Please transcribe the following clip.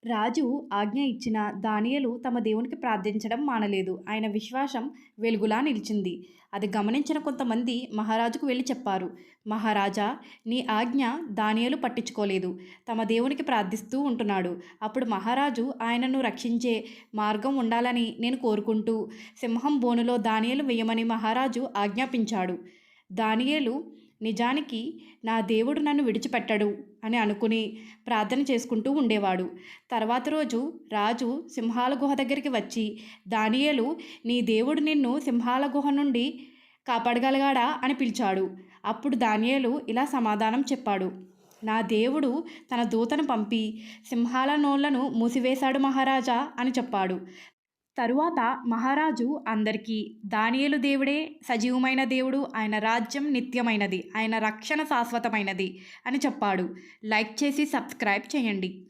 రాజు ఆజ్ఞ ఇచ్చిన దానియేలు తమ దేవునికి ప్రార్థించడం మానలేదు. ఆయన విశ్వాసం వెలుగులా నిలిచింది. అది గమనించిన కొంతమంది మహారాజుకు వెళ్ళి చెప్పారు. మహారాజా, నీ ఆజ్ఞ దానియేలు పట్టించుకోలేదు. తమ దేవునికి ప్రార్థిస్తూ ఉంటున్నాడు. అప్పుడు మహారాజు ఆయనను రక్షించే మార్గం ఉండాలని నేను కోరుకుంటూ సింహం బోనులో దానియేలు వేయమని మహారాజు ఆజ్ఞాపించాడు. దానియేలు నిజానికి నా దేవుడు నన్ను విడిచిపెట్టడు అని అనుకుని ప్రార్థన చేసుకుంటూ ఉండేవాడు. తర్వాత రోజు రాజు సింహాల గుహ దగ్గరికి వచ్చి, దానియేలు, నీ దేవుడు నిన్ను సింహాల గుహ నుండి కాపాడగలిగాడా అని పిలిచాడు. అప్పుడు దానియేలు ఇలా సమాధానం చెప్పాడు. నా దేవుడు తన దూతను పంపి సింహాల నోళ్లను మూసివేశాడు మహారాజా అని చెప్పాడు. తరువాత మహారాజు అందరికీ దానియేలు దేవుడే సజీవమైన దేవుడు, ఆయన రాజ్యం నిత్యమైనది, ఆయన రక్షణ శాశ్వతమైనది అని చెప్పాడు. లైక్ చేసి సబ్స్క్రైబ్ చేయండి.